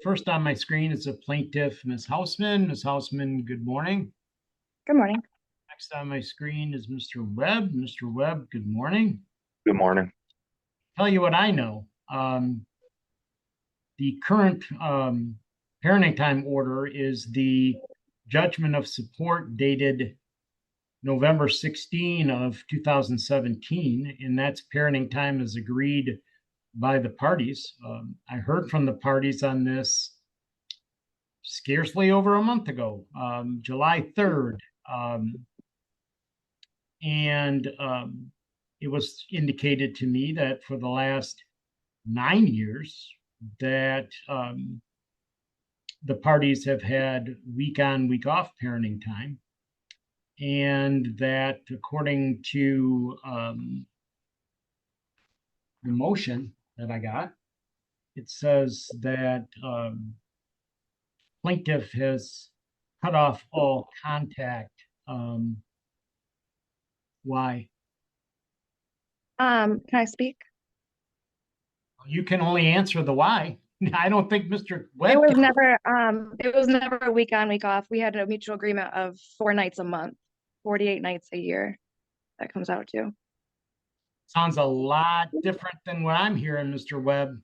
first on my screen is a plaintiff, Ms. Houseman. Ms. Houseman, good morning. Good morning. Next on my screen is Mr. Webb. Mr. Webb, good morning. Good morning. Tell you what I know. The current parenting time order is the judgment of support dated November 16 of 2017, and that's parenting time as agreed by the parties. I heard from the parties on this scarcely over a month ago, July 3rd. It was indicated to me that for the last 9 years that the parties have had week on, week off parenting time. And that according to the motion that I got, it says that plaintiff has cut off all contact. Why? Can I speak? You can only answer the why. I don't think Mr. Webb. It was never a week on, week off. We had a mutual agreement of 4 nights a month, 48 nights a year. That comes out to. Sounds a lot different than what I'm hearing, Mr. Webb.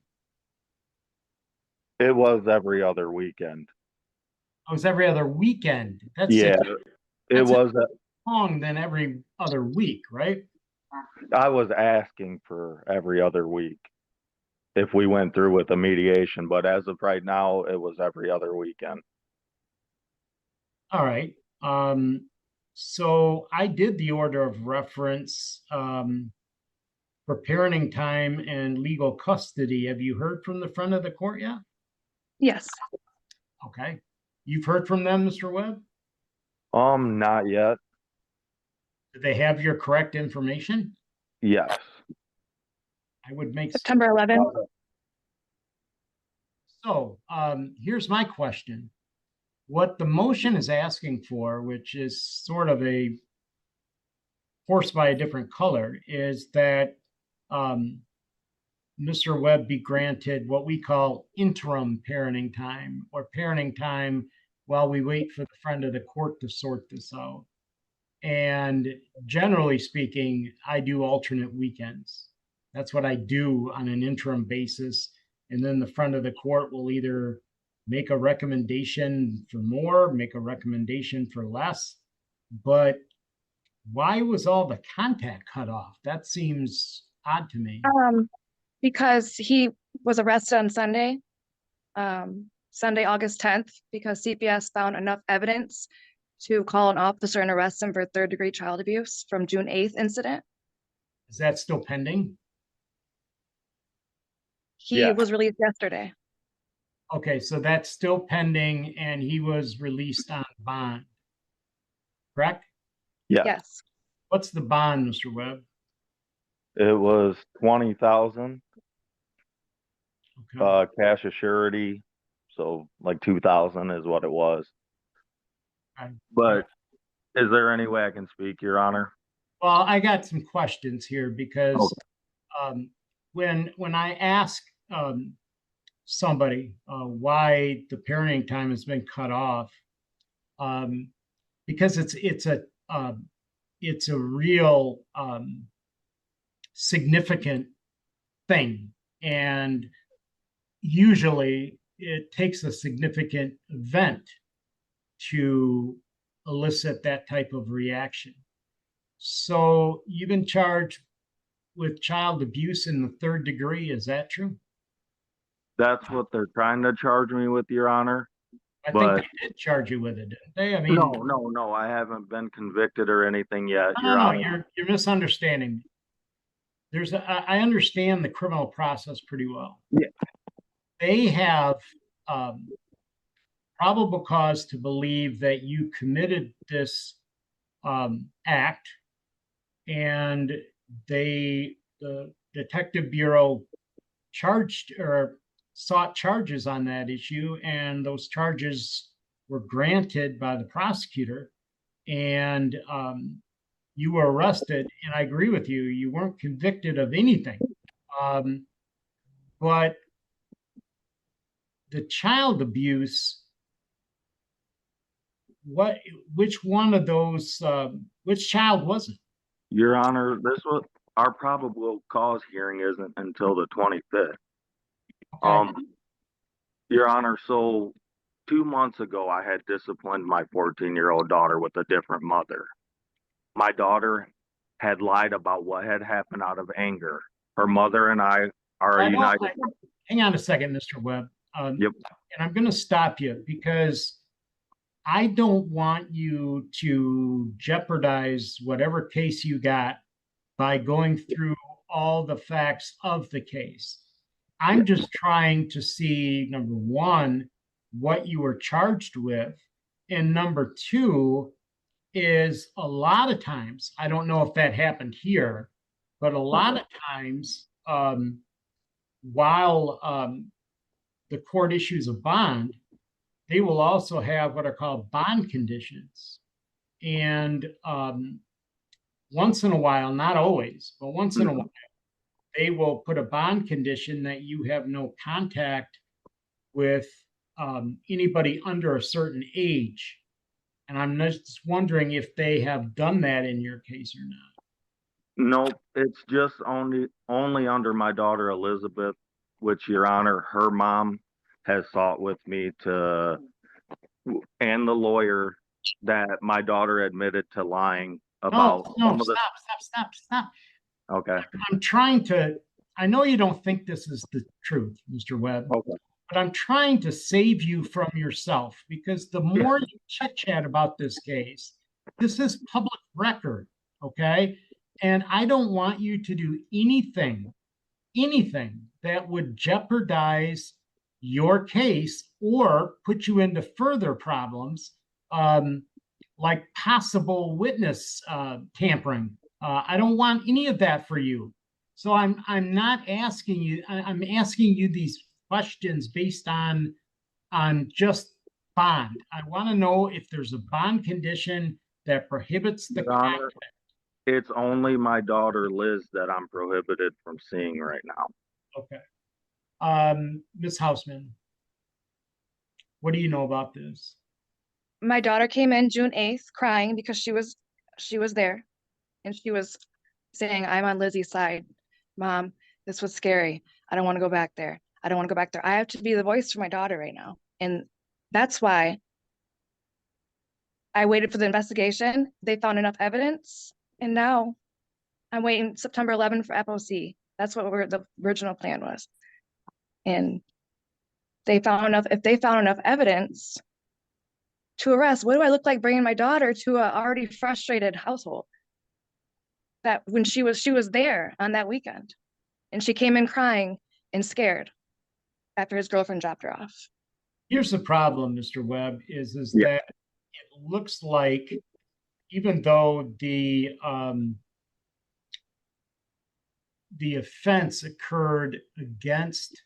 It was every other weekend. It was every other weekend. That's it was long than every other week, right? I was asking for every other week if we went through with the mediation, but as of right now, it was every other weekend. All right. So I did the order of reference for parenting time and legal custody. Have you heard from the front of the court yet? Yes. Okay. You've heard from them, Mr. Webb? Not yet. Do they have your correct information? Yes. I would make September 11th. So here's my question. What the motion is asking for, which is sort of a horse by a different color, is that Mr. Webb be granted what we call interim parenting time, or parenting time while we wait for the friend of the court to sort this out. And generally speaking, I do alternate weekends. That's what I do on an interim basis. And then the front of the court will either make a recommendation for more, make a recommendation for less. But why was all the contact cut off? That seems odd to me. Because he was arrested on Sunday, Sunday, August 10th, because CPS found enough evidence to call an officer and arrest him for third-degree child abuse from June 8th incident. Is that still pending? He was released yesterday. Okay, so that's still pending, and he was released on bond, correct? Yeah. Yes. What's the bond, Mr. Webb? It was $20,000. Okay. Cash assurity, so like $2,000 is what it was. Okay. But is there any way I can speak, Your Honor? Well, I got some questions here because when I ask somebody why the parenting time has been cut off, because it's a real significant thing, and usually it takes a significant event to elicit that type of reaction. So you've been charged with child abuse in the third degree. Is that true? That's what they're trying to charge me with, Your Honor. I think they did charge you with it, didn't they? I mean, no, I haven't been convicted or anything yet, Your no, Honor. you're misunderstanding me. I understand the criminal process pretty well. Yeah. They have probable cause to believe that you committed this act, and the detective bureau charged or sought charges on that issue, and those charges were granted by the prosecutor, and you were arrested. And I agree with you, you weren't convicted of anything, but the child abuse, which one of those, which child was it? Your Honor, our probable cause hearing isn't until the 25th. Okay. Your Honor, so 2 months ago, I had disciplined my 14-year-old daughter with a different mother. My daughter had lied about what had happened out of anger. Her mother and I are united. Hang on a second, Mr. Webb. Yep. And I'm going to stop you because I don't want you to jeopardize whatever case you got by going through all the facts of the case. I'm just trying to see, number one, what you were charged with. And number two is a lot of times, I don't know if that happened here, but a lot of times while the court issues a bond, they will also have what are called bond conditions. And once in a while, not always, but once in a while, they will put a bond condition that you have no contact with anybody under a certain age. And I'm just wondering if they have done that in your case or not. Nope, it's just only under my daughter Elizabeth, which, Your Honor, her mom has sought with me to, and the lawyer, that my daughter admitted to lying about. No, stop. Okay. I'm trying to, I know you don't think this is the truth, Mr. Webb, Okay. but I'm trying to save you from yourself, because the more you chit chat about this case, this is public record, okay? And I don't want you to do anything that would jeopardize your case or put you into further problems, like possible witness tampering. I don't want any of that for you. So I'm not asking you, I'm asking you these questions based on just bond. I want to know if there's a bond condition that prohibits the Your Honor, contact. it's only my daughter Liz that I'm prohibited from seeing right now. Okay. Ms. Houseman, what do you know about this? My daughter came in June 8th crying because she was there, and she was saying, I'm on Lizzie's side. Mom, this was scary. I don't want to go back there. I don't want to go back there. I have to be the voice for my daughter right now. And that's why I waited for the investigation. They found enough evidence. And now I'm waiting September 11th for FOC. That's what the original plan was. And if they found enough evidence to arrest, what do I look like bringing my daughter to a already frustrated household? That when she was there on that weekend, and she came in crying and scared after his girlfriend dropped her off. Here's the problem, Mr. Webb, is Yeah. that it looks like even though the offense occurred against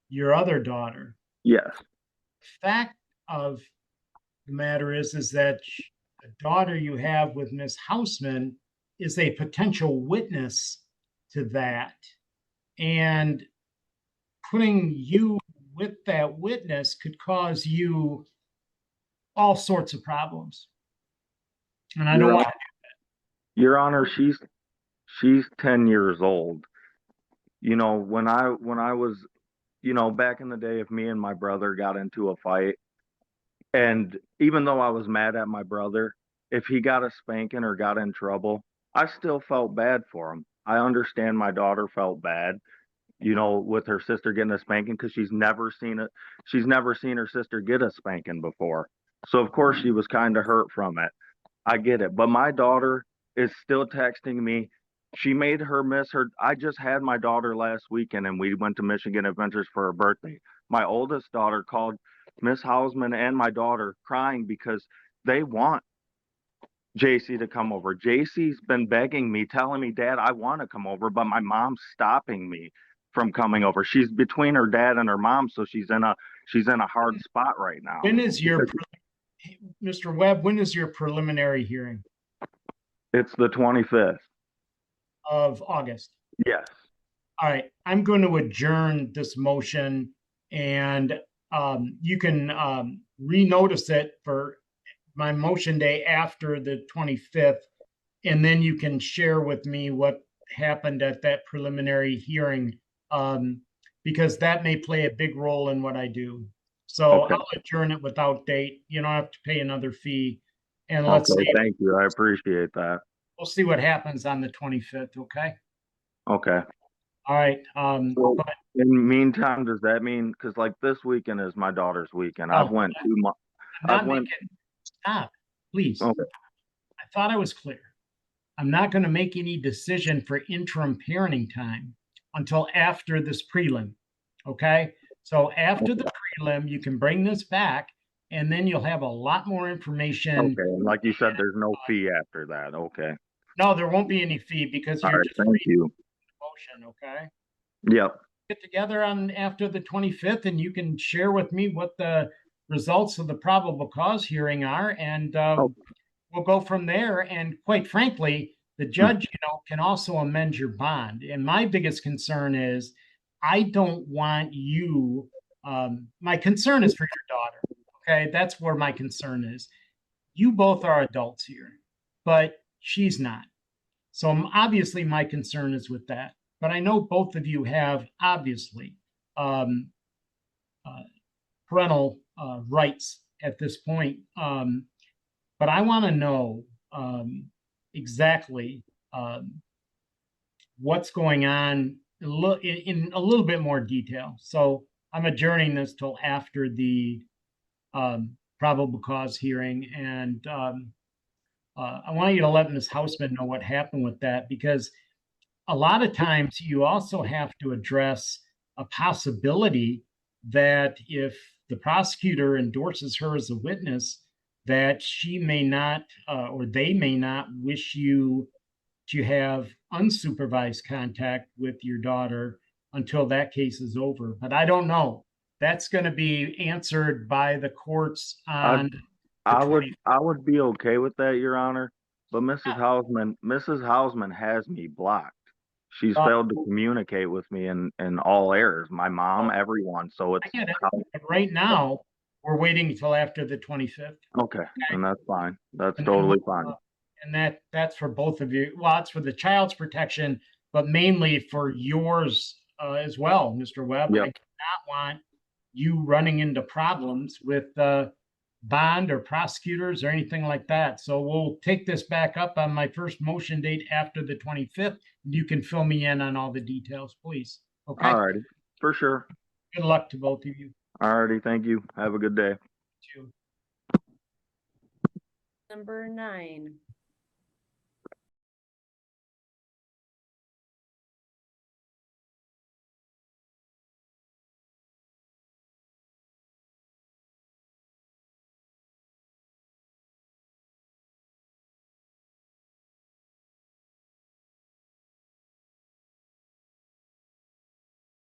your other daughter, Yes. the fact of the matter is that the daughter you have with Ms. Houseman is a potential witness to that. And putting you with that witness could cause you all sorts of problems. And I don't want to do that. Your Honor, she's 10 years old. You know, when I was, you know, back in the day, if me and my brother got into a fight, and even though I was mad at my brother, if he got a spanking or got in trouble, I still felt bad for him. I understand my daughter felt bad, you know, with her sister getting a spanking, because she's never seen her sister get a spanking before. So of course she was kind of hurt from it. I get it. But my daughter is still texting me. She made her miss her. I just had my daughter last weekend and we went to Michigan Adventures for her birthday. My oldest daughter called Miss Houseman and my daughter crying because they want JC to come over. JC's been begging me, telling me, Dad, I want to come over, but my mom's stopping me from coming over. She's between her dad and her mom, so she's in a hard spot right now. When is your, Mr. Webb, when is your preliminary hearing? It's the 25th Of August. Yes. All right, I'm going to adjourn this motion and you can renotice it for my motion day after the 25th. And then you can share with me what happened at that preliminary hearing, because that may play a big role in what I do. So Okay. I'll adjourn it without date. You don't have to pay another fee. And let's Okay, see, thank you. I appreciate that. we'll see what happens on the 25th, okay? Okay. All right, So, but in the meantime, does that mean, because like this weekend is my daughter's weekend. I've Oh, went 2 months. I'm not I've went. making, stop, please. Okay. I thought I was clear. I'm not going to make any decision for interim parenting time until after this prelim. Okay. So after the prelim, you can bring this back and then you'll have a lot more information. Okay. And like you said, there's no fee after that. Okay. No, there won't be any fee because All you're right. just Thank reading you. the motion. Okay. Yep. Get together on after the 25th and you can share with me what the results of the probable cause hearing are. And Okay. we'll go from there. And quite frankly, the judge, can also amend your bond. And my biggest concern is I don't want you, my concern is for your daughter. Okay. That's where my concern is. You both are adults here, but she's not. So obviously my concern is with that. But I know both of you have obviously parental rights at this point. But I want to know exactly what's going on in a little bit more detail. So I'm adjourning this till after the probable cause hearing. And I want you to let Ms. Houseman know what happened with that, because a lot of times you also have to address a possibility that if the prosecutor endorses her as a witness, that she may not or they may not wish you to have unsupervised contact with your daughter until that case is over. But I don't know. That's going to be answered by the courts on I the 20th. I would be okay with that, Your Honor. But Mrs. Houseman has me blocked. She's failed to communicate with me in all areas. My mom, everyone. So it's I get it. But right now, we're waiting until after the 25th. okay, and that's fine. That's And totally then, fine. And that's for both of you. Well, it's for the child's protection, but mainly for yours as well, Mr. Webb. Yep. I do not want you running into problems with bond or prosecutors or anything like that. So we'll take this back up on my first motion date after the 25th. You can fill me in on all the details, please. Okay. All righty, for sure. Good luck to both of you. All righty, thank you. Have a good day. Too. Number 9.